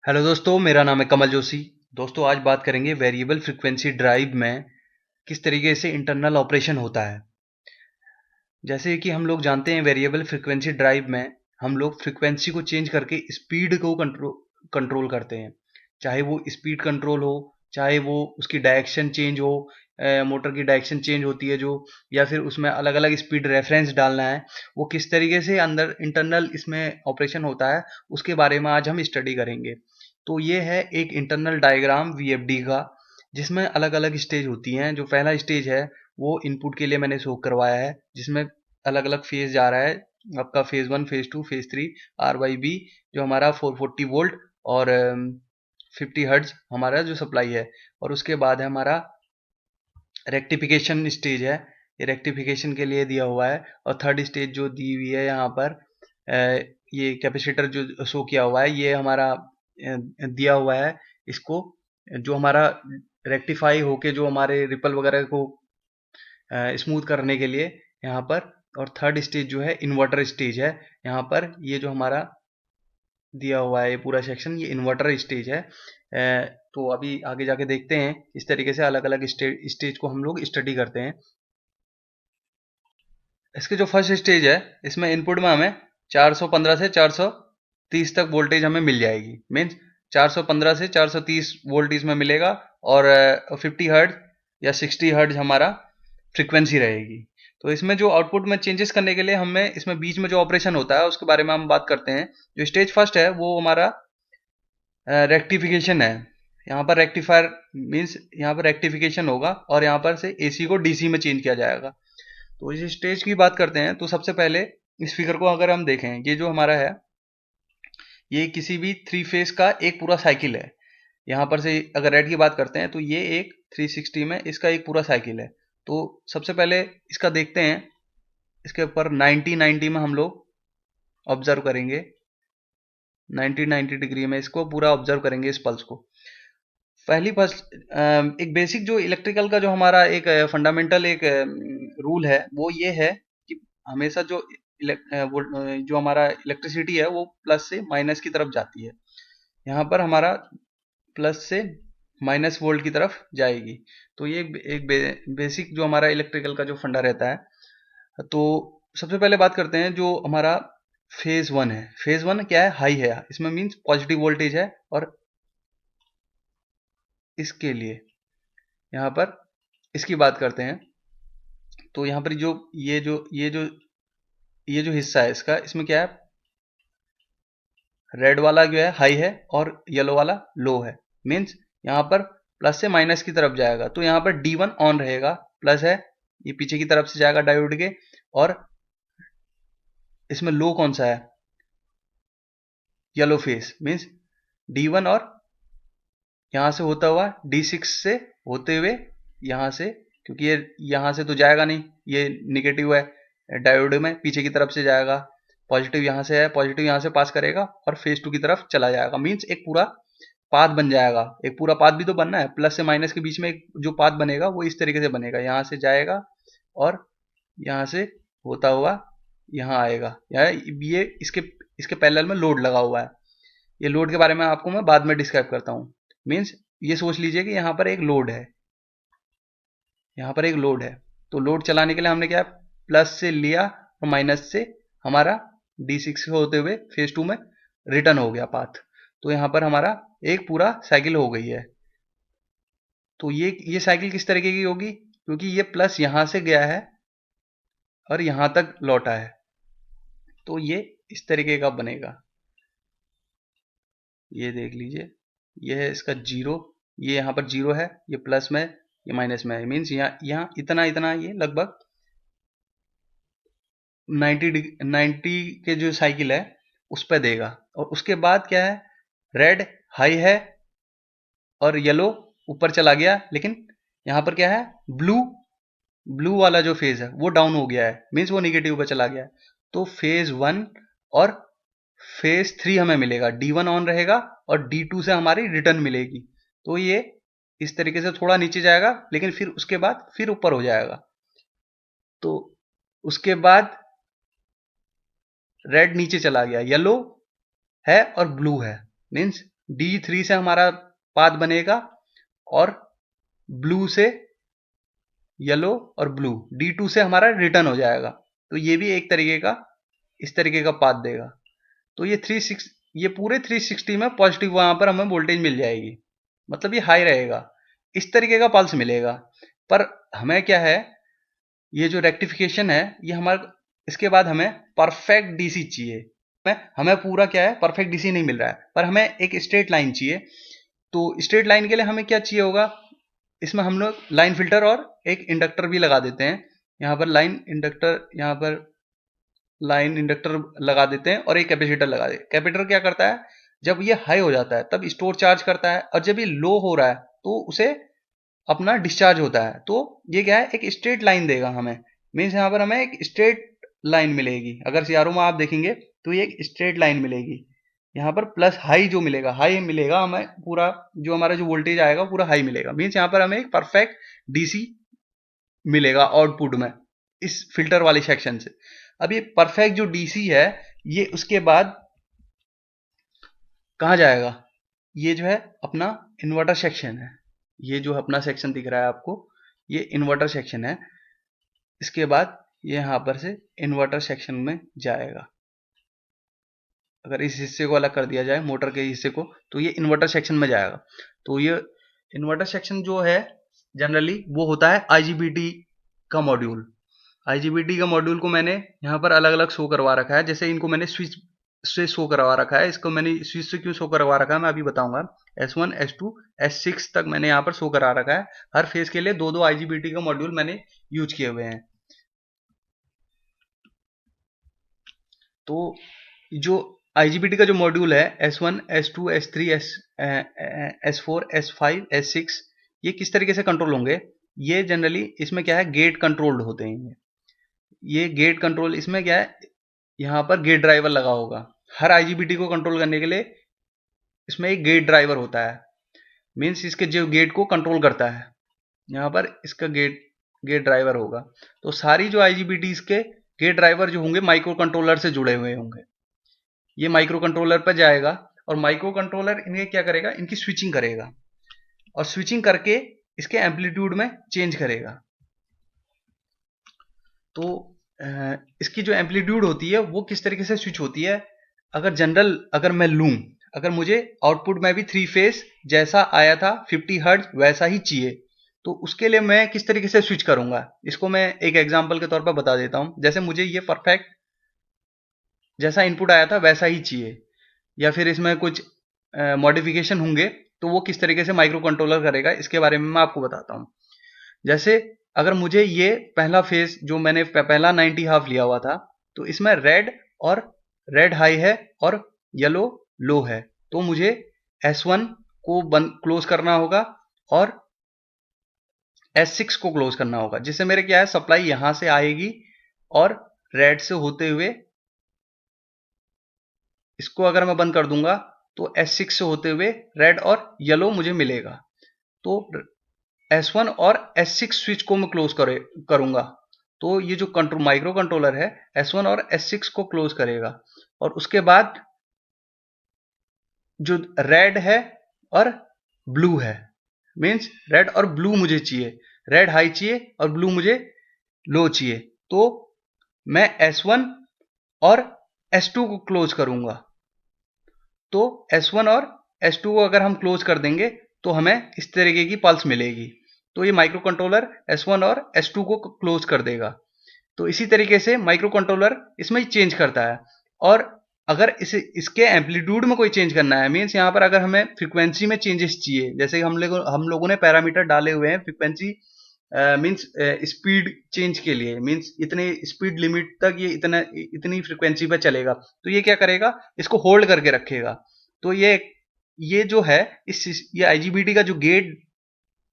Hello दोस्तों, मेरा नाम है कमल जोशी। दोस्तों, आज बात करेंगे वेरिएबल फ्रीक्वेंसी ड्राइव में किस तरीके से इंटरनल ऑपरेशन होता है। जैसे कि हम लोग जानते हैं, वेरिएबल फ्रीक्वेंसी ड्राइव में हम लोग फ्रीक्वेंसी को चेंज करके स्पीड को कंट्रोल करते हैं। चाहे वो स्पीड कंट्रोल हो, चाहे वो उसकी डायरेक्शन चेंज हो, मोटर की डायरेक्शन चेंज होती है जो, या फिर उसमें अलग अलग स्पीड रेफरेंस डालना है। वो किस तरीके से अंदर इंटरनल इसमें ऑपरेशन होता है, उसके बारे में आज हम स्टडी करेंगे। तो ये है एक इंटरनल डायग्राम वीएफडी का, जिसमें अलग अलग स्टेज होती हैं। जो पहला स्टेज है वो इनपुट के लिए मैंने शो करवाया है, जिसमें अलग अलग फेज जा रहा है। आपका phase 1, phase 2, phase 3, R Y B, जो हमारा 440 वोल्ट और 50 हर्ट्ज हमारा जो सप्लाई है। और उसके बाद है हमारा रेक्टिफिकेशन स्टेज है, ये रेक्टिफिकेशन के लिए दिया हुआ है। और थर्ड स्टेज जो दी हुई है यहाँ पर, ये कैपेसिटर जो शो किया हुआ है, ये हमारा दिया हुआ है इसको, जो हमारा रेक्टिफाई होके जो हमारे रिपल वगैरह को स्मूथ करने के लिए यहाँ पर। और थर्ड स्टेज जो है इन्वर्टर स्टेज है। यहाँ पर ये जो हमारा दिया हुआ है ये पूरा सेक्शन, ये इन्वर्टर स्टेज है। तो अभी आगे जाके देखते हैं इस तरीके से अलग अलग स्टेज को हम लोग स्टडी करते हैं। इसके जो फर्स्ट स्टेज है, इसमें इनपुट में हमें 415 से 430 तक वोल्टेज हमें मिल जाएगी। मीन्स 415 से 430 वोल्ट इसमें मिलेगा। और 50 हर्ट्ज या 60 हर्ट्ज हमारा फ्रीक्वेंसी रहेगी। तो इसमें जो आउटपुट में चेंजेस करने के लिए हमें इसमें बीच में जो ऑपरेशन होता है उसके बारे में हम बात करते हैं। जो स्टेज फर्स्ट है वो हमारा रेक्टिफिकेशन है। यहाँ पर रेक्टिफायर मीन्स यहाँ पर रेक्टिफिकेशन होगा और यहाँ पर से एसी को डीसी में चेंज किया जाएगा। तो इस स्टेज की बात करते हैं तो सबसे पहले इस फिगर को अगर हम देखें, ये जो हमारा है ये किसी भी थ्री फेज का एक पूरा साइकिल है। यहाँ पर से अगर रेड की बात करते हैं तो ये एक 360 में इसका एक पूरा साइकिल है। तो सबसे पहले इसका देखते हैं, इसके ऊपर 90 में हम लोग ऑब्जर्व करेंगे। 90 डिग्री में इसको पूरा ऑब्जर्व करेंगे इस पल्स को। पहली फर्स्ट एक बेसिक जो इलेक्ट्रिकल का जो हमारा एक फंडामेंटल एक रूल है वो ये है कि हमेशा जो हमारा इलेक्ट्रिसिटी है वो प्लस से माइनस की तरफ जाती है। यहाँ पर हमारा प्लस से माइनस वोल्ट की तरफ जाएगी। तो ये एक बेसिक जो हमारा इलेक्ट्रिकल का जो फंडा रहता है। तो सबसे पहले बात करते हैं जो हमारा फेज 1 है। फेज 1 क्या है? हाई है, इसमें मीन्स पॉजिटिव वोल्टेज है। और इसके लिए यहाँ पर इसकी बात करते हैं तो यहाँ पर जो ये जो हिस्सा है इसका, इसमें क्या है? रेड वाला जो है हाई है और येलो वाला लो है। मीन्स यहाँ पर प्लस से माइनस की तरफ जाएगा। तो यहाँ पर D1 ऑन रहेगा, प्लस है, ये पीछे की तरफ से जाएगा डायोड के। और इसमें लो कौन सा है? Yellow face. मीन्स D1 और यहाँ से होता हुआ D6 से होते हुए यहाँ से, क्योंकि ये यहाँ से तो जाएगा नहीं, ये निगेटिव है डायोड में, पीछे की तरफ से जाएगा। पॉजिटिव यहाँ से है, पॉजिटिव यहाँ से पास करेगा और फेज 2 की तरफ चला जाएगा। मीन्स एक पूरा पाथ बन जाएगा। एक पूरा पाथ भी तो बनना है, प्लस से माइनस के बीच में एक जो पाथ बनेगा वो इस तरीके से बनेगा। यहाँ से जाएगा और यहाँ से होता हुआ यहाँ आएगा। ये इसके इसके पैरेलल में लोड लगा हुआ है। ये लोड के बारे में आपको मैं बाद में डिस्क्राइब करता हूँ। मीन्स ये सोच लीजिए कि यहाँ पर एक लोड है, यहाँ पर एक लोड है। तो लोड चलाने के लिए हमने क्या, प्लस से लिया और माइनस से हमारा D6 से होते हुए फेज 2 में रिटर्न हो गया पाथ। तो यहाँ पर हमारा एक पूरा साइकिल हो गई है। तो ये साइकिल किस तरीके की होगी? क्योंकि ये प्लस यहाँ से गया है और यहाँ तक लौटा है। तो ये इस तरीके का बनेगा। ये देख लीजिए, ये है इसका जीरो, ये यहाँ पर जीरो है, ये प्लस में, ये माइनस में है। मीन्स यहाँ इतना इतना ये लगभग 90 के जो साइकिल है उस पर देगा। और उसके बाद क्या है? रेड हाई है और येलो ऊपर चला गया। लेकिन यहाँ पर क्या है? ब्लू ब्लू वाला जो फेज है वो डाउन हो गया है। मीन्स वो निगेटिव पे चला गया है। तो फेज 1 और फेज 3 हमें मिलेगा। D1 ऑन रहेगा और D2 से हमारी रिटर्न मिलेगी। तो ये इस तरीके से थोड़ा नीचे जाएगा, लेकिन फिर उसके बाद फिर ऊपर हो जाएगा। तो उसके बाद रेड नीचे चला गया, येलो है और ब्लू है। मीन्स D3 से हमारा पाथ बनेगा और ब्लू से येलो और ब्लू D2 से हमारा रिटर्न हो जाएगा। तो ये भी एक तरीके का इस तरीके का पाथ देगा। तो ये पूरे 360 में पॉजिटिव वहां पर हमें वोल्टेज मिल जाएगी, मतलब ये हाई रहेगा, इस तरीके का पल्स मिलेगा। पर हमें क्या है, ये जो रेक्टिफिकेशन है ये हमारा, इसके बाद हमें परफेक्ट डीसी चाहिए। हमें पूरा क्या है, परफेक्ट डीसी नहीं मिल रहा है, पर हमें एक स्ट्रेट लाइन चाहिए। तो स्ट्रेट लाइन के लिए हमें क्या चाहिए होगा, इसमें हम लोग लाइन फिल्टर और एक इंडक्टर भी लगा देते हैं। यहाँ पर लाइन इंडक्टर लगा देते हैं और एक कैपेसिटर लगा देते हैं। कैपेसिटर क्या करता है, जब ये हाई हो जाता है तब स्टोर चार्ज करता है, और जब ये लो हो रहा है तो उसे अपना डिस्चार्ज होता है। तो ये क्या है, एक स्ट्रेट लाइन देगा हमें। मीन्स यहाँ पर हमें एक स्ट्रेट लाइन मिलेगी। अगर सीआरओ में आप देखेंगे तो ये एक स्ट्रेट लाइन मिलेगी। यहाँ पर प्लस हाई जो मिलेगा, हाई मिलेगा हमें, पूरा जो हमारा जो वोल्टेज आएगा पूरा हाई मिलेगा। मीन्स यहाँ पर हमें एक परफेक्ट डीसी मिलेगा आउटपुट में इस फिल्टर वाले सेक्शन से। अब ये परफेक्ट जो डीसी है ये उसके बाद कहाँ जाएगा, ये जो है अपना इन्वर्टर सेक्शन है। ये जो अपना सेक्शन दिख रहा है आपको, ये इन्वर्टर सेक्शन है। इसके बाद ये यहां पर से इन्वर्टर सेक्शन में जाएगा। अगर इस हिस्से को अलग कर दिया जाए मोटर के हिस्से को, तो ये इन्वर्टर सेक्शन में जाएगा। तो ये इन्वर्टर सेक्शन जो है जनरली वो होता है आईजीबीटी का मॉड्यूल। आईजीबीटी का मॉड्यूल को मैंने यहाँ पर अलग अलग शो करवा रखा है। जैसे इनको मैंने स्विच से शो करवा रखा है, इसको मैंने स्विच से क्यों शो करवा रखा है मैं अभी बताऊंगा। S1 S2 S6 तक मैंने यहाँ पर शो करा रखा है। हर फेज के लिए दो दो आईजीबीटी का मॉड्यूल मैंने यूज किए हुए हैं। तो जो आईजीबीटी का जो मॉड्यूल है S1 S2 S3 S4 S5 S6, ये किस तरीके से कंट्रोल होंगे, ये जनरली इसमें क्या है, गेट कंट्रोल्ड होते हैं। ये गेट कंट्रोल, इसमें क्या है, यहाँ पर गेट ड्राइवर लगा होगा। हर आईजीबीटी को कंट्रोल करने के लिए इसमें एक गेट ड्राइवर होता है। मीन्स इसके जो गेट को कंट्रोल करता है, यहाँ पर इसका गेट ड्राइवर होगा। तो सारी जो आईजीबीटीज के गेट ड्राइवर जो होंगे माइक्रो कंट्रोलर से जुड़े हुए होंगे। ये माइक्रो कंट्रोलर पर जाएगा और माइक्रो कंट्रोलर इन्हें क्या करेगा, इनकी स्विचिंग करेगा और स्विचिंग करके इसके एम्पलीट्यूड में चेंज करेगा। तो इसकी जो एम्पलीट्यूड होती है वो किस तरीके से स्विच होती है, अगर मैं लूं, अगर मुझे आउटपुट में भी 3 फेज जैसा आया था 50 हर्ट्ज वैसा ही चाहिए, तो उसके लिए मैं किस तरीके से स्विच करूंगा, इसको मैं एक एग्जांपल के तौर पर बता देता हूं। जैसे मुझे ये परफेक्ट जैसा इनपुट आया था वैसा ही चाहिए, या फिर इसमें कुछ मॉडिफिकेशन होंगे, तो वो किस तरीके से माइक्रो कंट्रोलर करेगा इसके बारे में मैं आपको बताता हूं। जैसे अगर मुझे ये पहला फेज जो मैंने पहला 90 हाफ लिया हुआ था, तो इसमें रेड हाई है और येलो लो है, तो मुझे S1 को क्लोज करना होगा और S6 को क्लोज करना होगा, जिससे मेरे क्या है, सप्लाई यहां से आएगी और रेड से होते हुए इसको अगर मैं बंद कर दूंगा तो S6 से होते हुए रेड और येलो मुझे मिलेगा। तो S1 और S6 स्विच को मैं क्लोज करूंगा। तो ये जो माइक्रो कंट्रोलर है S1 और S6 को क्लोज करेगा, और उसके बाद जो रेड है और ब्लू है, मीन्स रेड और ब्लू मुझे चाहिए, रेड हाई चाहिए और ब्लू मुझे लो चाहिए, तो मैं S1 और S2 को क्लोज करूंगा। तो S1 और S2 को अगर हम क्लोज कर देंगे तो हमें इस तरीके की पल्स मिलेगी। तो ये माइक्रो कंट्रोलर S1 और S2 को क्लोज कर देगा। तो इसी तरीके से माइक्रो कंट्रोलर इसमें चेंज करता है। और अगर इसके एम्पलीट्यूड में कोई चेंज करना है, मीन्स यहाँ पर अगर हमें फ्रीक्वेंसी में चेंजेस चाहिए, जैसे हम लोगों ने पैरामीटर डाले हुए हैं फ्रीक्वेंसी मीन्स स्पीड चेंज के लिए, मीन्स इतने स्पीड लिमिट तक ये इतनी फ्रीक्वेंसी पे चलेगा, तो ये क्या करेगा, इसको होल्ड करके रखेगा। तो ये जो है ये आईजीबीटी का जो गेट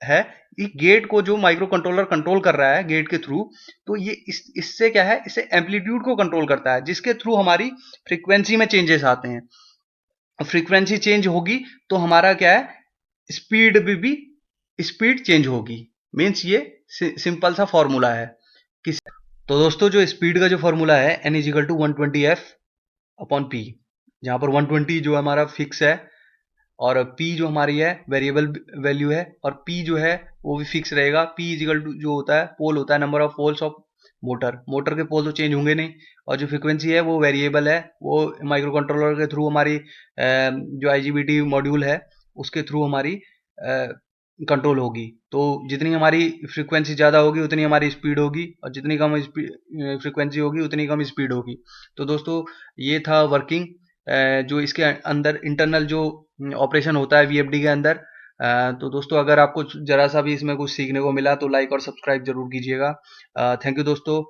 है, इस गेट को जो माइक्रो कंट्रोलर कंट्रोल कर रहा है गेट के थ्रू, तो ये इससे क्या है, इससे एम्पलीट्यूड को कंट्रोल करता है, जिसके थ्रू हमारी फ्रीक्वेंसी में चेंजेस आते हैं। फ्रीक्वेंसी चेंज होगी तो हमारा क्या है, स्पीड चेंज होगी। मीन्स ये सिंपल सा फॉर्मूला है। तो दोस्तों जो स्पीड का जो फॉर्मूला है N = 120F/P, जहां पर 120 जो हमारा फिक्स है और पी जो हमारी है वेरिएबल वैल्यू है, और पी जो है वो भी फिक्स रहेगा। पी इजिकल टू जो होता है पोल होता है number of poles of motor. Motor के पोल तो चेंज होंगे नहीं, और जो फ्रिक्वेंसी है वो वेरिएबल है, वो माइक्रो कंट्रोलर के थ्रू हमारी जो आईजीबीटी मॉड्यूल है उसके थ्रू हमारी कंट्रोल होगी। तो जितनी हमारी फ्रीक्वेंसी ज़्यादा होगी उतनी हमारी स्पीड होगी, और जितनी कम फ्रीक्वेंसी होगी उतनी कम स्पीड होगी। तो दोस्तों ये था वर्किंग जो इसके अंदर इंटरनल जो ऑपरेशन होता है वीएफडी के अंदर। तो दोस्तों अगर आपको ज़रा सा भी इसमें कुछ सीखने को मिला तो लाइक और सब्सक्राइब जरूर कीजिएगा। थैंक यू दोस्तों।